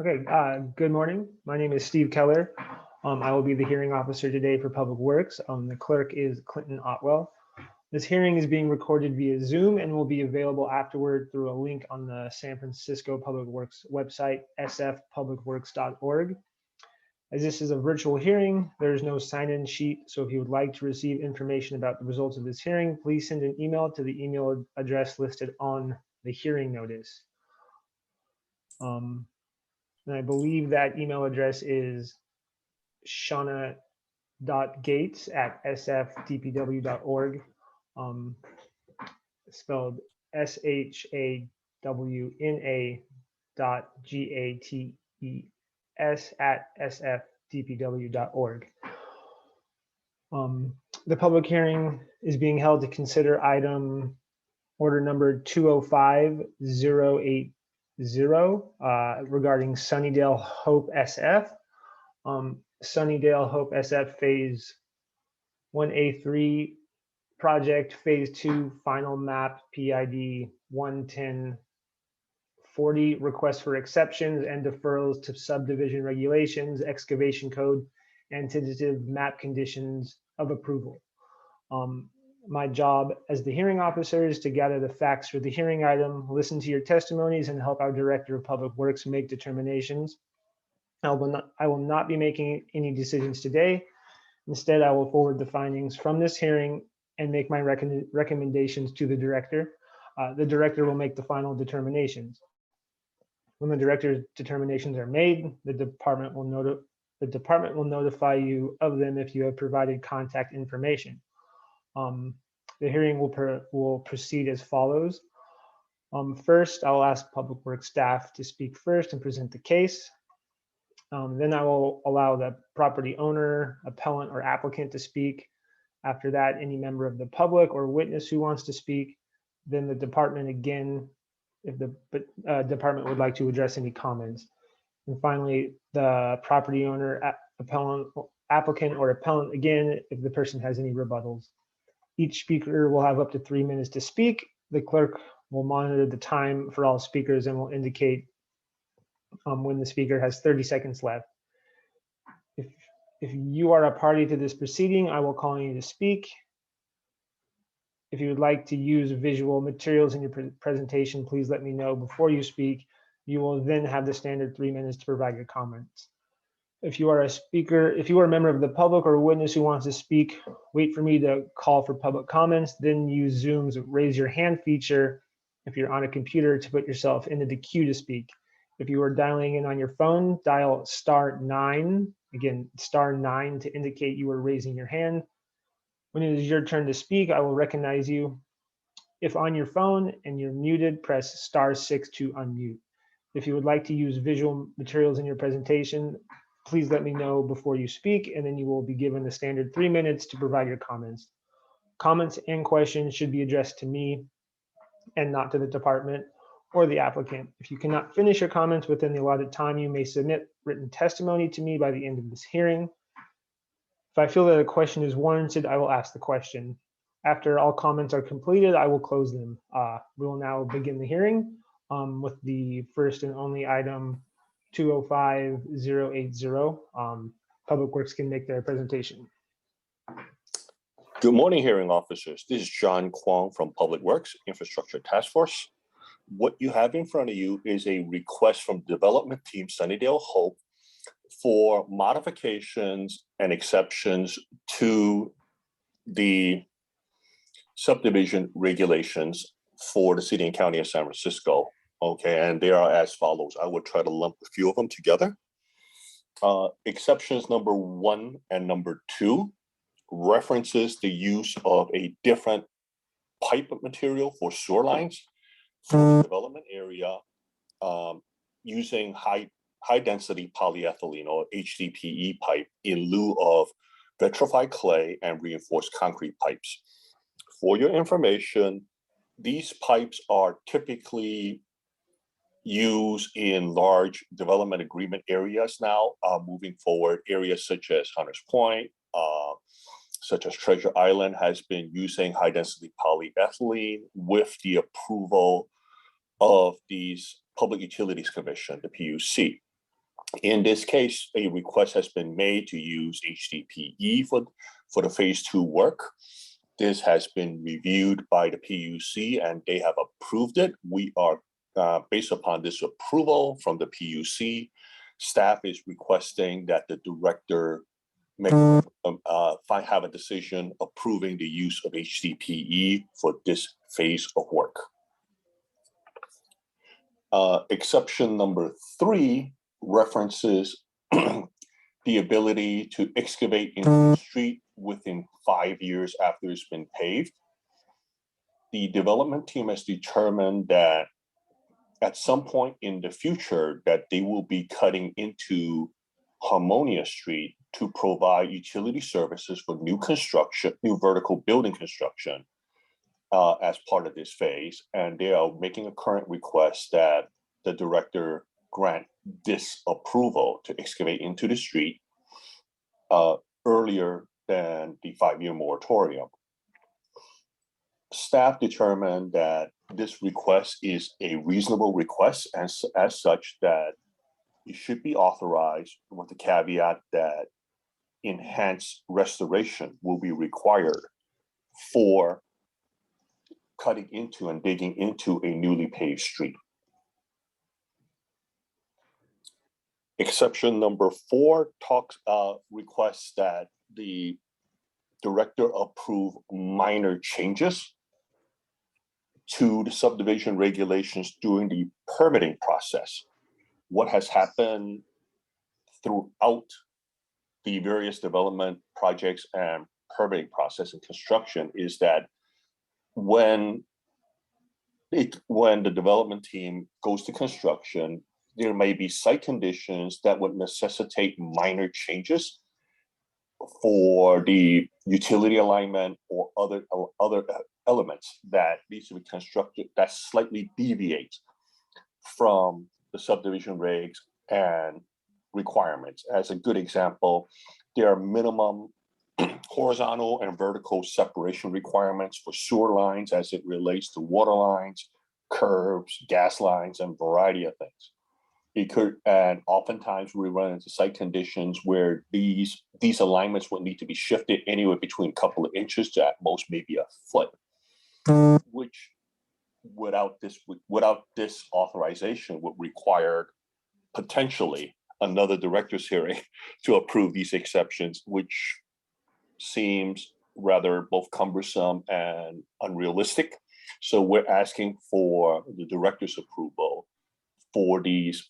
Okay, good morning. My name is Steve Keller. I will be the hearing officer today for Public Works. The clerk is Clinton Otwell. This hearing is being recorded via Zoom and will be available afterward through a link on the San Francisco Public Works website, sfpublicworks.org. As this is a virtual hearing, there is no sign-in sheet, so if you would like to receive information about the results of this hearing, please send an email to the email address listed on the hearing notice. And I believe that email address is shauna.gates@sfdpw.org, spelled SHAWNA.GATES@sfdpw.org. The public hearing is being held to consider item order number 205080 regarding Sunnydale Hope SF. Sunnydale Hope SF Phase 1A3 project, Phase 2 final map PID 11040, request for exceptions and deferrals to subdivision regulations, excavation code, and tentative map conditions of approval. My job as the hearing officer is to gather the facts for the hearing item, listen to your testimonies, and help our Director of Public Works make determinations. I will not be making any decisions today. Instead, I will forward the findings from this hearing and make my recommendations to the Director. The Director will make the final determinations. When the Director's determinations are made, the department will notify you of them if you have provided contact information. The hearing will proceed as follows. First, I'll ask Public Works staff to speak first and present the case. Then I will allow the property owner, appellant, or applicant to speak. After that, any member of the public or witness who wants to speak. Then the department again, if the department would like to address any comments. And finally, the property owner, applicant, or appellant again, if the person has any rebuttals. Each speaker will have up to 3 minutes to speak. The clerk will monitor the time for all speakers and will indicate when the speaker has 30 seconds left. If you are a party to this proceeding, I will call on you to speak. If you would like to use visual materials in your presentation, please let me know before you speak. You will then have the standard 3 minutes to provide your comments. If you are a member of the public or a witness who wants to speak, wait for me to call for public comments, then use Zoom's raise your hand feature if you're on a computer to put yourself into the queue to speak. If you are dialing in on your phone, dial *9, again, *9 to indicate you are raising your hand. When it is your turn to speak, I will recognize you. If on your phone and you're muted, press *6 to unmute. If you would like to use visual materials in your presentation, please let me know before you speak, and then you will be given the standard 3 minutes to provide your comments. Comments and questions should be addressed to me and not to the department or the applicant. If you cannot finish your comments within the allotted time, you may submit written testimony to me by the end of this hearing. If I feel that a question is warranted, I will ask the question. After all comments are completed, I will close them. We will now begin the hearing with the first and only item 205080. Public Works can make their presentation. Good morning, hearing officers. This is John Kwong from Public Works Infrastructure Task Force. What you have in front of you is a request from development team Sunnydale Hope for modifications and exceptions to the subdivision regulations for the city and county of San Francisco. Okay, and they are as follows. I will try to lump a few of them together. Exceptions number 1 and number 2 references the use of a different pipe material for sewer lines for the development area using high density polyethylene or HDPE pipe in lieu of vitrified clay and reinforced concrete pipes. For your information, these pipes are typically used in large development agreement areas now, moving forward. Areas such as Hunters Point, such as Treasure Island has been using high density polyethylene with the approval of these Public Utilities Commission, the PUC. In this case, a request has been made to use HDPE for the phase 2 work. This has been reviewed by the PUC and they have approved it. We are, based upon this approval from the PUC, staff is requesting that the director have a decision approving the use of HDPE for this phase of work. Exception number 3 references the ability to excavate in the street within 5 years after it's been paved. The development team has determined that at some point in the future that they will be cutting into Harmonia Street to provide utility services for new construction, new vertical building construction as part of this phase. And they are making a current request that the director grant this approval to excavate into the street earlier than the 5-year moratorium. Staff determined that this request is a reasonable request as such that it should be authorized with the caveat that enhanced restoration will be required for cutting into and digging into a newly paved street. Exception number 4 requests that the director approve minor changes to the subdivision regulations during the permitting process. What has happened throughout the various development projects and permitting process and construction is that when the development team goes to construction, there may be site conditions that would necessitate minor changes for the utility alignment or other elements that needs to be constructed that slightly deviate from the subdivision regs and requirements. As a good example, there are minimum horizontal and vertical separation requirements for sewer lines as it relates to water lines, curbs, gas lines, and a variety of things. And oftentimes we run into site conditions where these alignments will need to be shifted anywhere between a couple of inches to at most maybe a foot, which without this authorization would require potentially another director's hearing to approve these exceptions, which seems rather both cumbersome and unrealistic. So we're asking for the director's approval for these,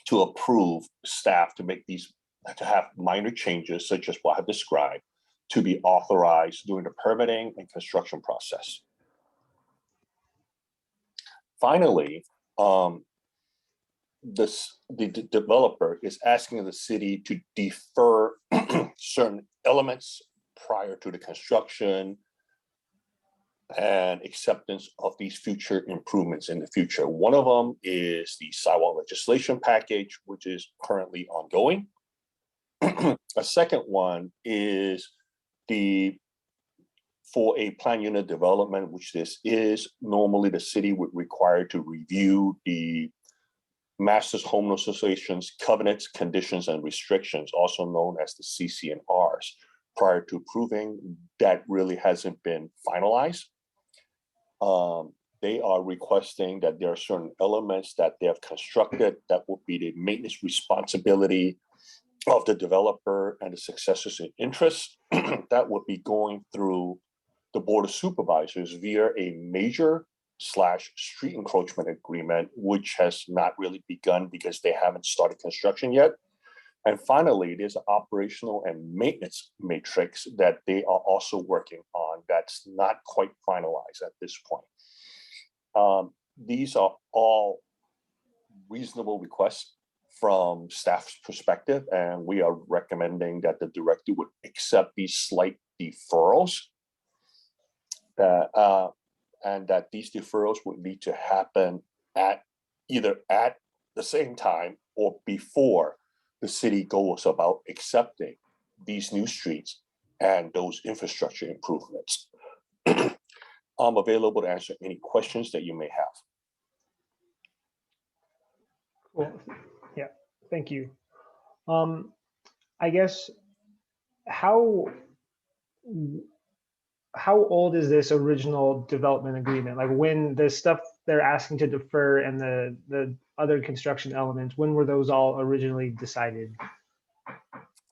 to approve staff to make these, to have minor changes such as what I've described to be authorized during the permitting and construction process. Finally, the developer is asking the city to defer certain elements prior to the construction and acceptance of these future improvements in the future. One of them is the sidewalk legislation package, which is currently ongoing. A second one is for a plan unit development, which this is, normally the city would require to review the Masters Home Association's covenants, conditions, and restrictions, also known as the CC&Rs, prior to approving. That really hasn't been finalized. They are requesting that there are certain elements that they have constructed that will be the maintenance responsibility of the developer and the successors in interest that would be going through the Board of Supervisors via a major/street encroachment agreement, which has not really begun because they haven't started construction yet. And finally, there's an operational and maintenance matrix that they are also working on that's not quite finalized at this point. These are all reasonable requests from staff's perspective, and we are recommending that the director would accept these slight deferrals and that these deferrals would need to happen either at the same time or before the city goes about accepting these new streets and those infrastructure improvements. I'm available to answer any questions that you may have. Cool. Yeah, Thank you. I guess how old is this original development agreement? Like when the stuff they're asking to defer and the other construction elements, when were those all originally decided?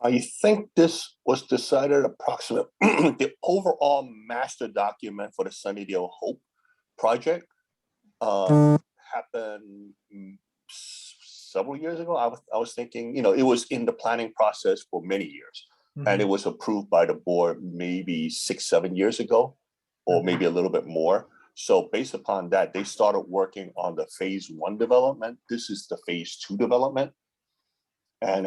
I think this was decided approximate, the overall master document for the Sunnydale Hope project happened several years ago. I was thinking, it was in the planning process for many years. And it was approved by the board maybe 6-7 years ago, or maybe a little bit more. So based upon that, they started working on the phase 1 development. This is the phase 2 development. And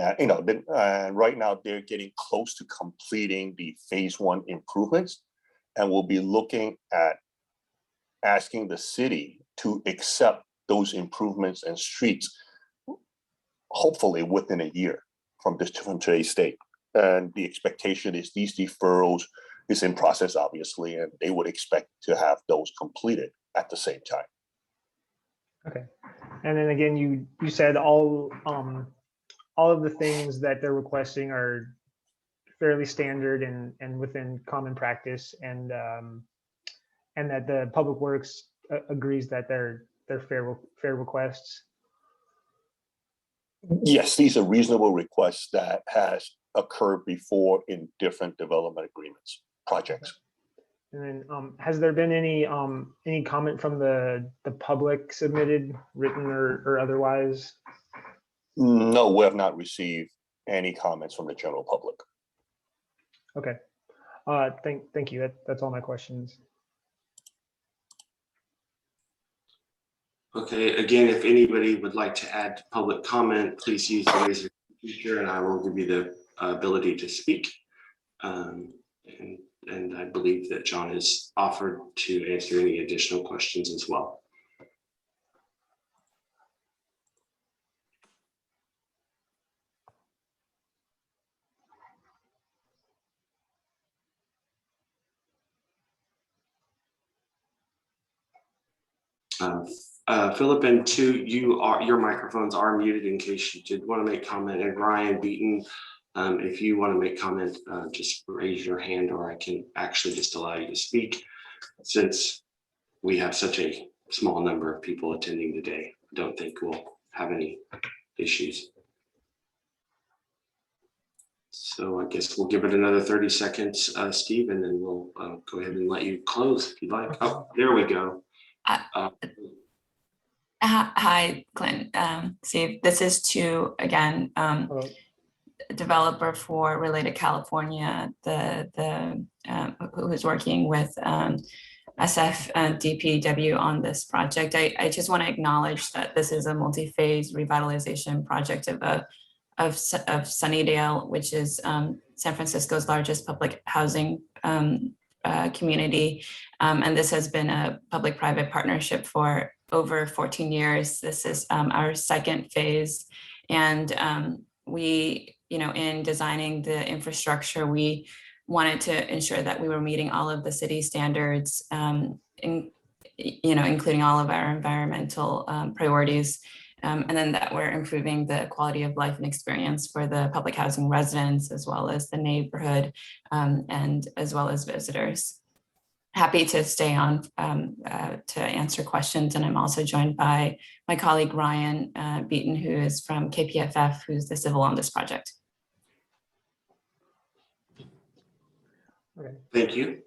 right now they're getting close to completing the phase 1 improvements, and we'll be looking at asking the city to accept those improvements and streets, hopefully within a year from today's date. And the expectation is these deferrals is in process, obviously, and they would expect to have those completed at the same time. Okay. And then again, you said all of the things that they're requesting are fairly standard and within common practice, and that the Public Works agrees that they're fair requests. Yes, these are reasonable requests that has occurred before in different development agreements, projects. And then has there been any comment from the public submitted, written or otherwise? No, we have not received any comments from the general public. Okay. Thank you. That's all my questions. Okay, again, if anybody would like to add public comment, please use the raise your hand feature and I will give you the ability to speak. And I believe that John has offered to answer any additional questions as well. Philip and your microphones are muted in case you did want to make comment. And Ryan Beaton, if you want to make comment, just raise your hand, or I can actually just allow you to speak. Since we have such a small number of people attending today, I don't think we'll have any issues. So I guess we'll give it another 30 seconds, Steve, and then we'll go ahead and let you close if you'd like. Oh, there we go. Hi, Clint, Steve. This is Tu again, developer for Related California, who's working with SF and DPW on this project. I just want to acknowledge that this is a multi-phase revitalization project of Sunnydale, which is San Francisco's largest public housing community. And this has been a public-private partnership for over 14 years. This is our second phase. And we, in designing the infrastructure, we wanted to ensure that we were meeting all of the city standards, including all of our environmental priorities. And then that we're improving the quality of life and experience for the public housing residents, as well as the neighborhood, and as well as visitors. Happy to stay on to answer questions. And I'm also joined by my colleague, Ryan Beaton, who is from KPFF, who's the civil on this project. Okay. Thank you.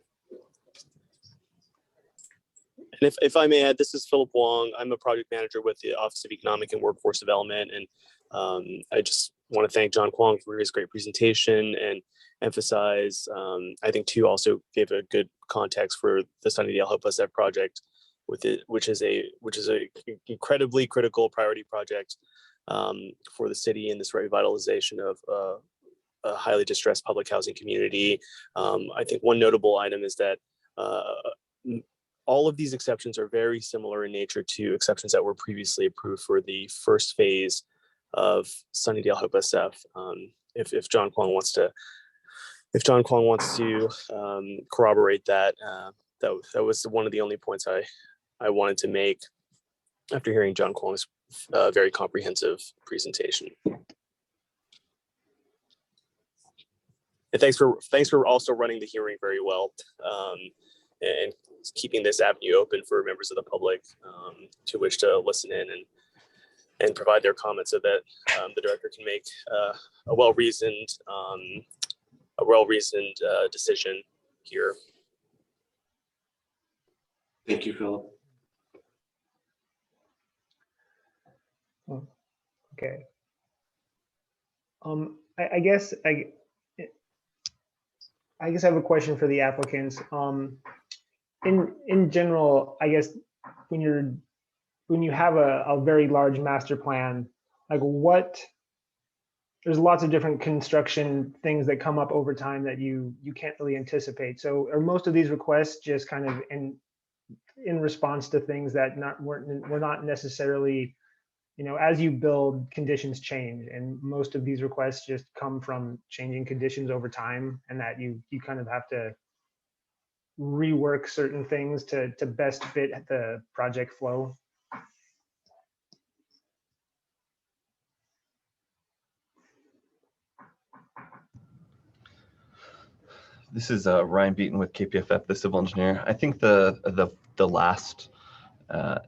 And if I may add, this is Philip Wong. I'm a project manager with the Office of Economic and Workforce Development. And I just want to thank John Kwong for his great presentation and emphasize, I think Tu also gave a good context for the Sunnydale Hope SF project, which is a incredibly critical priority project for the city and this revitalization of a highly distressed public housing community. I think one notable item is that all of these exceptions are very similar in nature to exceptions that were previously approved for the first phase of Sunnydale Hope SF. If John Kwong wants to corroborate that, that was one of the only points I wanted to make after hearing John Kwong's very comprehensive presentation. And thanks for also running the hearing very well, and keeping this avenue open for members of the public to wish to listen in and provide their comments so that the director can make a well-reasoned decision here. Thank you, Philip. Okay. I guess I have a question for the applicants. In general, I guess when you have a very large master plan, like there's lots of different construction things that come up over time that you can't really anticipate. So are most of these requests just kind of in response to things that were not necessarily, as you build, conditions change, and most of these requests just come from changing conditions over time, and that you kind of have to rework certain things to best fit the project flow? This is Ryan Beaton with KPFF, the civil engineer. I think the last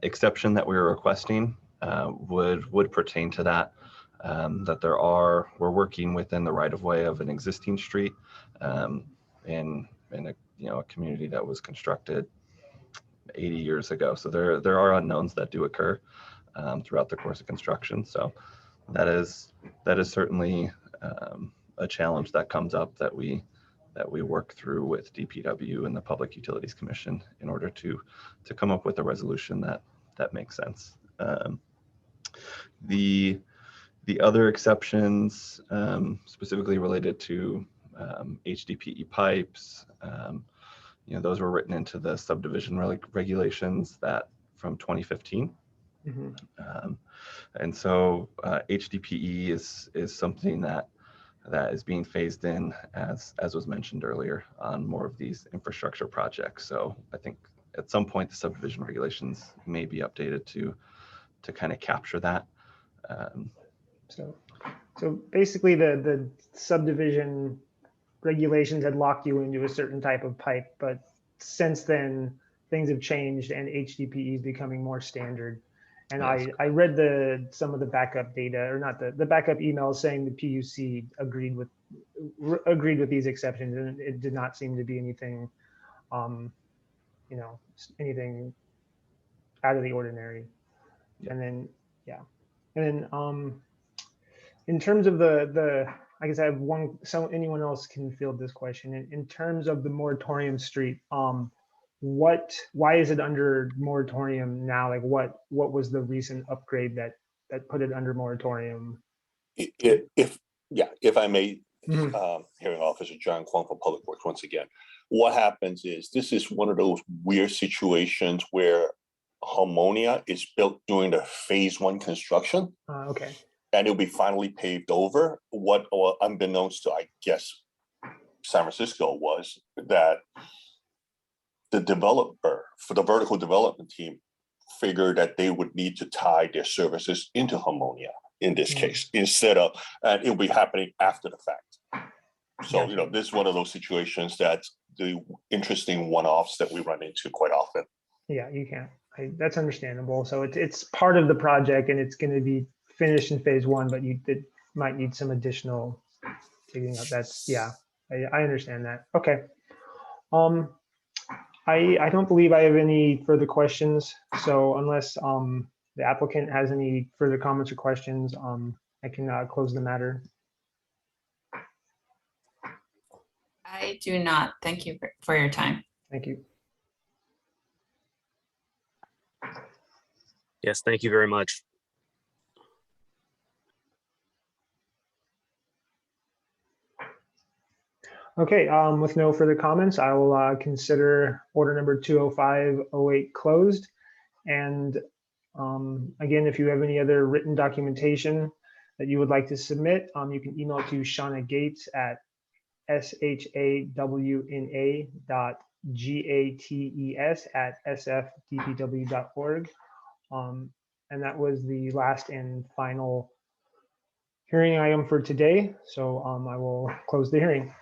exception that we were requesting would pertain to that. That we're working within the right of way of an existing street in a community that was constructed 80 years ago. So there are unknowns that do occur throughout the course of construction. So that is certainly a challenge that comes up that we work through with DPW and the Public Utilities Commission in order to come up with a resolution that makes sense. The other exceptions specifically related to HDPE pipes, those were written into the subdivision regulations that from 2015. Mm-hmm. And so HDPE is something that is being phased in, as was mentioned earlier, on more of these infrastructure projects. So I think at some point the subdivision regulations may be updated to kind of capture that. So basically the subdivision regulations had locked you into a certain type of pipe, but since then things have changed and HDPE is becoming more standard. And yes. I read some of the backup data, or not the backup emails saying the PUC agreed with these exceptions, and it did not seem to be anything, anything out of the ordinary. Yeah. And then, yeah. And then in terms of I guess I have one, so anyone else can field this question. In terms of the moratorium street, why is it under moratorium now? Like what was the recent upgrade that put it under moratorium? If I may, mm-hmm. Hearing Officer John Kwong from Public Works once again. What happens is this is one of those weird situations where Harmonia is built during the phase 1 construction. Okay. And it'll be finally paved over. Or unbeknownst to, I guess, San Francisco, was that the developer for the vertical development team figured that they would need to tie their services into Harmonia in this case, instead of, and it'll be happening after the fact. So, this is one of those situations that's the interesting one-offs that we run into quite often. Yeah, you can't. That's understandable. So it's part of the project and it's going to be finished in phase 1, but it might need some additional digging up. I understand that. Okay. I don't believe I have any further questions. So unless the applicant has any further comments or questions, I can close the matter. I do not. Thank you for your time. Thank you. Yes, thank you very much. Okay, with no further comments, I will consider order number 20508 closed. And again, if you have any other written documentation that you would like to submit, you can email it to Shauna Gates at shawna.gates@sfdpw.org. And that was the last and final hearing item for today. So I will close the hearing.